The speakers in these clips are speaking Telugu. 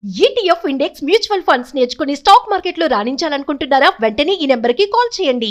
ఈటీఎఫ్ ఇండెక్స్ మ్యూచువల్ ఫండ్స్ నేర్చుకుని స్టాక్ మార్కెట్లో రాణించాలనుకుంటున్నారా? వెంటనే ఈ నెంబర్కి కాల్ చేయండి.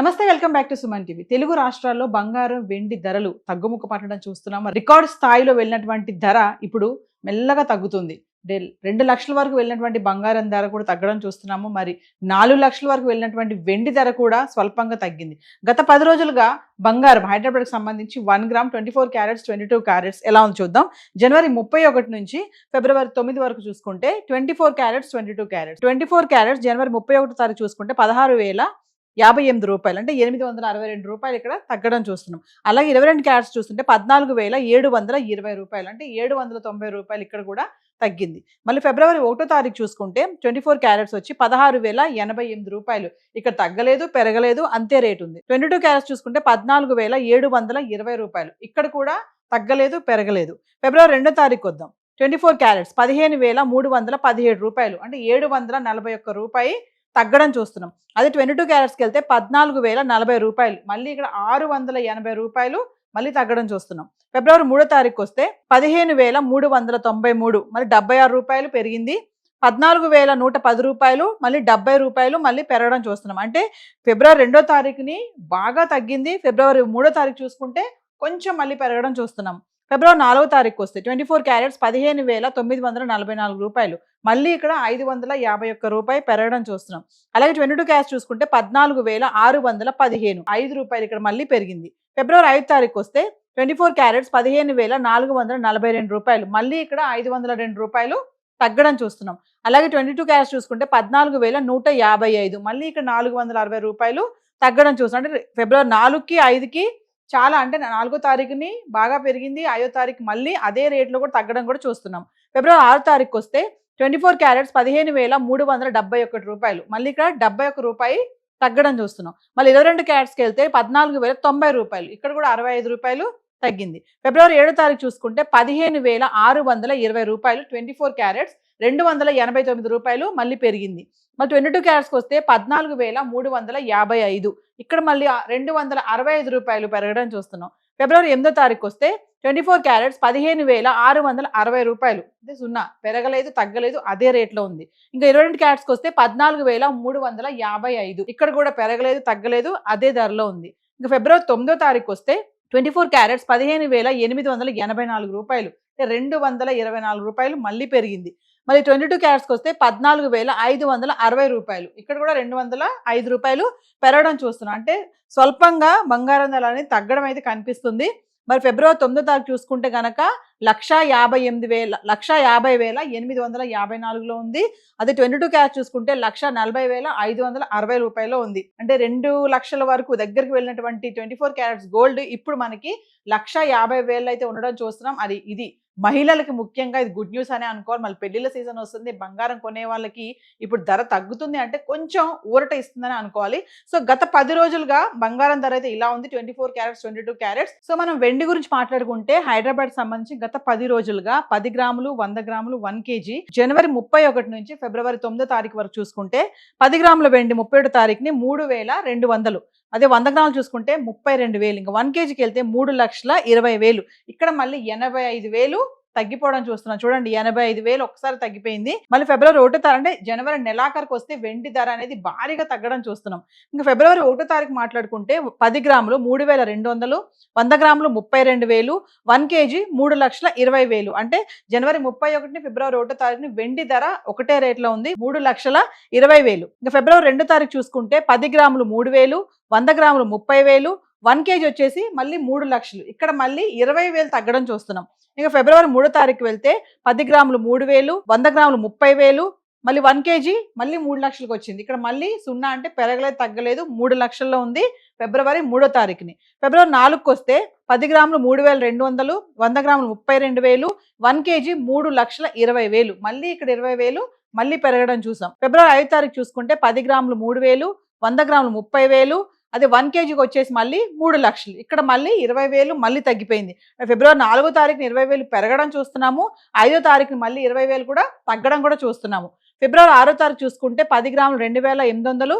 నమస్తే, welcome back to Suman TV. Telugu రాష్ట్రాల్లో బంగారం వెండి ధరలు తగ్గుముఖ పట్టడం చూస్తున్నాం. రికార్డ్ స్థాయిలో వెళ్ళినటువంటి ధర ఇప్పుడు మెల్లగా తగ్గుతుంది. 2 లక్షల వరకు వెళ్ళినటువంటి బంగారం ధర కూడా తగ్గడం చూస్తున్నాము. మరి 4 లక్షల వరకు వెళ్ళినటువంటి వెండి ధర కూడా స్వల్పంగా తగ్గింది. గత 10 రోజులుగా బంగారం హైదరాబాద్కి సంబంధించి 1 గ్రామ్ 24 క్యారెట్స్ 22 క్యారెట్స్ ఎలా ఉంది చూద్దాం. జనవరి 31 నుంచి ఫిబ్రవరి 9 వరకు చూసుకుంటే 24 క్యారెట్స్ 22 క్యారెట్స్ 24 క్యారెట్స్ జనవరి 31 తారీఖు చూసుకుంటే 16,058 రూపాయలు, అంటే 862 రూపాయలు ఇక్కడ తగ్గడం చూస్తున్నాం. అలాగే 22 క్యారెట్స్ చూస్తుంటే 14,720 రూపాయలు, అంటే 790 రూపాయలు ఇక్కడ కూడా తగ్గింది. మళ్ళీ ఫిబ్రవరి 1 తారీఖు చూసుకుంటే 24 క్యారెట్స్ వచ్చి 16,088 రూపాయలు, ఇక్కడ తగ్గలేదు పెరగలేదు, అంతే రేటు ఉంది. 22 క్యారెట్స్ చూసుకుంటే 14,720 రూపాయలు, ఇక్కడ కూడా తగ్గలేదు పెరగలేదు. ఫిబ్రవరి 2 తారీఖు వద్దాం. 24 క్యారెట్స్ 15,317 రూపాయలు, అంటే 741 రూపాయి తగ్గడం చూస్తున్నాం. అదే 22 క్యారెట్స్కి వెళ్తే 14,040 రూపాయలు, మళ్ళీ ఇక్కడ 680 రూపాయలు మళ్ళీ తగ్గడం చూస్తున్నాం. ఫిబ్రవరి 3 తారీఖు వస్తే 15,393, మళ్ళీ 76 రూపాయలు పెరిగింది. 14,110 రూపాయలు, మళ్ళీ 70 రూపాయలు మళ్ళీ పెరగడం చూస్తున్నాం. అంటే ఫిబ్రవరి 2 తారీఖుని బాగా తగ్గింది. ఫిబ్రవరి 3 తారీఖు చూసుకుంటే కొంచెం మళ్ళీ పెరగడం చూస్తున్నాం. ఫిబ్రవరి 4 తారీఖు వస్తే 24 క్యారెట్స్ 15,944 రూపాయలు, మళ్ళీ ఇక్కడ 551 రూపాయి పెరగడం చూస్తున్నాం. అలాగే 22 క్యారెట్స్ చూసుకుంటే 14,615, 5 రూపాయలు ఇక్కడ మళ్ళీ పెరిగింది. ఫిబ్రవరి 5 తారీఖు వస్తే 24 క్యారెట్స్ 15,442 రూపాయలు, మళ్ళీ ఇక్కడ 502 రూపాయలు తగ్గడం చూస్తున్నాం. అలాగే 22 క్యారెట్స్ చూసుకుంటే 14,155, మళ్ళీ ఇక్కడ 460 రూపాయలు తగ్గడం చూస్తున్నాం. అంటే ఫిబ్రవరి 4కి 5కి చాలా, అంటే 4వ తారీఖుని బాగా పెరిగింది, 5వ తారీఖు మళ్ళీ అదే రేట్లో కూడా తగ్గడం కూడా చూస్తున్నాం. ఫిబ్రవరి 6 తారీఖు వస్తే 24 క్యారెట్స్ 15,371 రూపాయలు, మళ్ళీ ఇక్కడ 71 రూపాయి తగ్గడం చూస్తున్నాం. మళ్ళీ 22 క్యారెట్స్కి వెళ్తే 14,090 రూపాయలు, ఇక్కడ కూడా 65 రూపాయలు తగ్గింది. ఫిబ్రవరి 7 తారీఖు చూసుకుంటే 15,620 రూపాయలు, 24 క్యారెట్స్ 289 రూపాయలు మళ్ళీ పెరిగింది. మళ్ళీ 22 క్యారెట్స్కి వస్తే 14,355, ఇక్కడ మళ్ళీ 265 రూపాయలు పెరగడం చూస్తున్నాం. ఫిబ్రవరి 8 తారీఖు వస్తే 24 క్యారెట్స్ 15,660 రూపాయలు, అంటే 0, పెరగలేదు తగ్గలేదు, అదే రేట్లో ఉంది. ఇంకా 22 క్యారెట్స్కి వస్తే 14,355, ఇక్కడ కూడా పెరగలేదు తగ్గలేదు, అదే ధరలో ఉంది. ఇంకా ఫిబ్రవరి 9 తారీఖు వస్తే 24 క్యారెట్స్ 15,884 రూపాయలు, 224 రూపాయలు మళ్ళీ పెరిగింది. మళ్ళీ 22 క్యారెట్స్కి వస్తే 14,560 రూపాయలు, ఇక్కడ కూడా 205 రూపాయలు పెరగడం చూస్తున్నాం. అంటే స్వల్పంగా బంగారం ధర అనేది తగ్గడం అయితే కనిపిస్తుంది. మరి ఫిబ్రవరి 9 తారీఖు చూసుకుంటే కనుక 1,50,854 ఉంది. అదే 22 క్యారెట్స్ చూసుకుంటే 1,40,560 రూపాయలు ఉంది. అంటే 2 లక్షల వరకు దగ్గరికి వెళ్ళినటువంటి 24 క్యారెట్స్ గోల్డ్ ఇప్పుడు మనకి 1,50,000 అయితే ఉండడం చూస్తున్నాం. అది ఇది మహిళలకి ముఖ్యంగా ఇది గుడ్ న్యూస్ అనే అనుకోవాలి. మళ్ళీ పెళ్లిళ్ళ సీజన్ వస్తుంది, బంగారం కొనే వాళ్ళకి ఇప్పుడు ధర తగ్గుతుంది అంటే కొంచెం ఊరట ఇస్తుందని అనుకోవాలి. సో గత 10 రోజులుగా బంగారం ధర అయితే ఇలా ఉంది, 24 క్యారెట్స్ 22 క్యారెట్స్. సో మనం వెండి గురించి మాట్లాడుకుంటే హైదరాబాద్ సంబంధించి గత 10 రోజులుగా 10 గ్రాములు 100 గ్రాములు 1 కేజీ జనవరి 31 నుంచి ఫిబ్రవరి 9 తారీఖు వరకు చూసుకుంటే 10 గ్రాముల వెండి 31 తారీఖుని 3,200, అదే 100 గ్రాములు చూసుకుంటే 32,000, ఇంకా 1 కేజీకి వెళ్తే 3,20,000, ఇక్కడ మళ్ళీ 85,000 తగ్గిపోవడం చూస్తున్నాం. చూడండి 85,000 ఒకసారి తగ్గిపోయింది. మళ్ళీ ఫిబ్రవరి 1 తారీఖు, అంటే జనవరి నెలాఖరికి వస్తే వెండి ధర అనేది భారీగా తగ్గడం చూస్తున్నాం. ఇంకా ఫిబ్రవరి 1 తారీఖు మాట్లాడుకుంటే 10 గ్రాములు 3,200, 100 గ్రాములు 32,000, 1 కేజీ 3,20,000, అంటే జనవరి 31ని ఫిబ్రవరి 1 తారీఖుని వెండి ధర ఒకటే రేట్లో ఉంది, 3,20,000. ఇంకా ఫిబ్రవరి 2 తారీఖు చూసుకుంటే 10 గ్రాములు 3,000, 100 గ్రాములు 30,000, 1 కేజీ వచ్చేసి మళ్ళీ 3 లక్షలు, ఇక్కడ మళ్ళీ 20,000 తగ్గడం చూస్తున్నాం. ఇంకా ఫిబ్రవరి 3 తారీఖు వెళ్తే 10 గ్రాములు 3,000, 100 గ్రాములు 30,000, మళ్ళీ 1 కేజీ మళ్ళీ 3 లక్షలకు వచ్చింది. ఇక్కడ మళ్ళీ 0, అంటే పెరగలేదు తగ్గలేదు, 3 లక్షల్లో ఉంది ఫిబ్రవరి 3 తారీఖుని. ఫిబ్రవరి 4కు వస్తే 10 గ్రాములు 3,200, 100 గ్రాములు 32,000, 1 కేజీ 3,20,000, మళ్ళీ ఇక్కడ 20,000 మళ్ళీ పెరగడం చూసాం. ఫిబ్రవరి 5 తారీఖు చూసుకుంటే 10 గ్రాములు 3,000, 100 గ్రాములు 30,000, అదే 1 కేజీకి వచ్చేసి మళ్ళీ 3 లక్షలు, ఇక్కడ మళ్ళీ 20,000 మళ్ళీ తగ్గిపోయింది. ఫిబ్రవరి 4 తారీఖున 20,000 పెరగడం చూస్తున్నాము, 5 తారీఖున మళ్ళీ 20,000 కూడా తగ్గడం కూడా చూస్తున్నాము. ఫిబ్రవరి 6 తారీఖు చూసుకుంటే 10 గ్రాములు 2,800,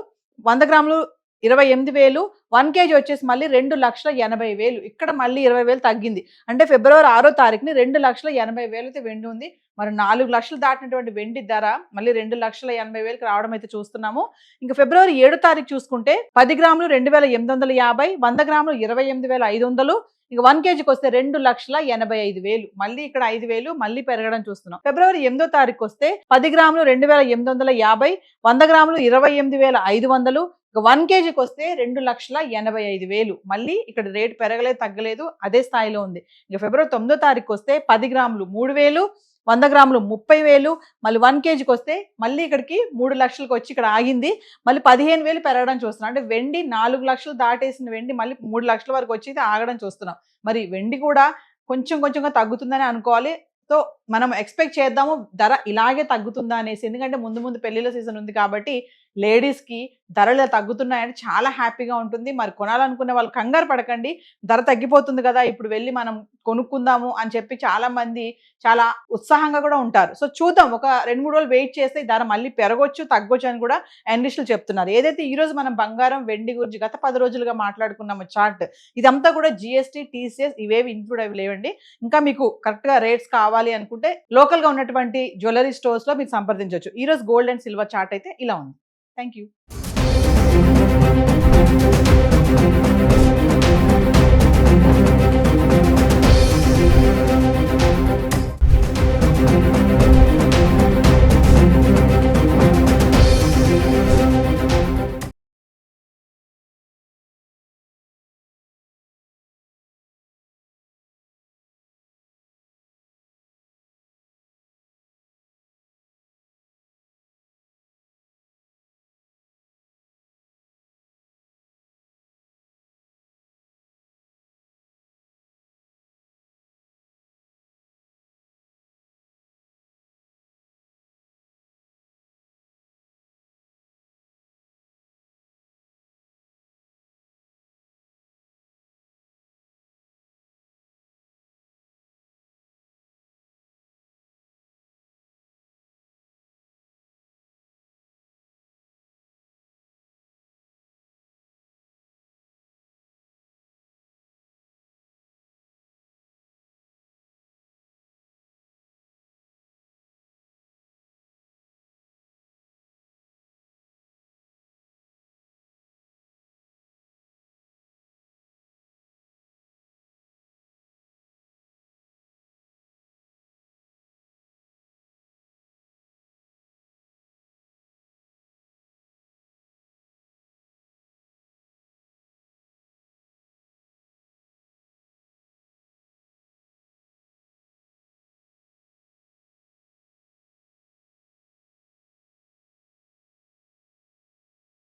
100 గ్రాములు 28,000, 1 కేజీ వచ్చేసి మళ్ళీ 2,80,000. ఇక్కడ మళ్ళీ 20,000 తగ్గింది. అంటే ఫిబ్రవరి 6వ తారీఖుని 2,80,000 అయితే వెండి ఉంది. మరి 4 లక్షలు దాటినటువంటి వెండి ధర మళ్ళీ 2,80,000కి రావడం అయితే చూస్తున్నాము. ఇంకా ఫిబ్రవరి 7వ తారీఖు చూసుకుంటే 10 గ్రాములు 2,850, 100 గ్రాములు 28,500, ఇక 1 కేజీకి వస్తే 2,85,000. మళ్ళీ ఇక్కడ 5,000 మళ్ళీ పెరగడం చూస్తున్నాం. ఫిబ్రవరి 8వ తారీఖు వస్తే 10 గ్రాములు 2,850, 100 గ్రాములు 28,500, ఇక 1 కేజీకి వస్తే 2,85,000. మళ్ళీ ఇక్కడ రేటు పెరగలేదు, తగ్గలేదు, అదే స్థాయిలో ఉంది. ఇక ఫిబ్రవరి 9వ తారీఖు వస్తే 10 గ్రాములు 3,000, 100 గ్రాములు 30,000, మళ్ళీ 1 కేజీకి వస్తే మళ్ళీ ఇక్కడికి 3 లక్షలకు వచ్చి ఇక్కడ ఆగింది. మళ్ళీ 15,000 పెరగడం చూస్తున్నాం. అంటే వెండి 4 లక్షలు దాటేసిన వెండి మళ్ళీ 3 లక్షల వరకు వచ్చి ఆగడం చూస్తున్నాం. మరి వెండి కూడా కొంచెం కొంచెంగా తగ్గుతుందని అనుకోవాలి. సో మనం ఎక్స్పెక్ట్ చేద్దాము ధర ఇలాగే తగ్గుతుందా అనేసి. ఎందుకంటే ముందు ముందు పెళ్లిళ్ళ సీజన్ ఉంది కాబట్టి లేడీస్కి ధరలు తగ్గుతున్నాయని చాలా హ్యాపీగా ఉంటుంది. మరి కొనాలనుకునే వాళ్ళు కంగారు పడకండి, ధర తగ్గిపోతుంది కదా ఇప్పుడు వెళ్ళి మనం కొనుక్కుందాము అని చెప్పి చాలా మంది చాలా ఉత్సాహంగా కూడా ఉంటారు. సో చూద్దాం, ఒక 2-3 రోజులు వెయిట్ చేస్తే ధర మళ్ళీ పెరగొచ్చు, తగ్గొచ్చు అని కూడా అనలిస్టులు చెప్తున్నారు. ఏదైతే ఈ రోజు మనం బంగారం వెండి గురించి గత 10 రోజులుగా మాట్లాడుకున్నాము చార్ట్, ఇదంతా కూడా GST, TCS ఇవేవి ఇంక్లూడ్ అవి లేవండి. ఇంకా మీకు కరెక్ట్ గా రేట్స్ కావాలి అనుకుంటే లోకల్ గా ఉన్నటువంటి జ్యువెలరీ స్టోర్స్ లో మీరు సంప్రదించవచ్చు. ఈ రోజు గోల్డ్ అండ్ సిల్వర్ చార్ట్ అయితే ఇలా ఉంది. Thank you.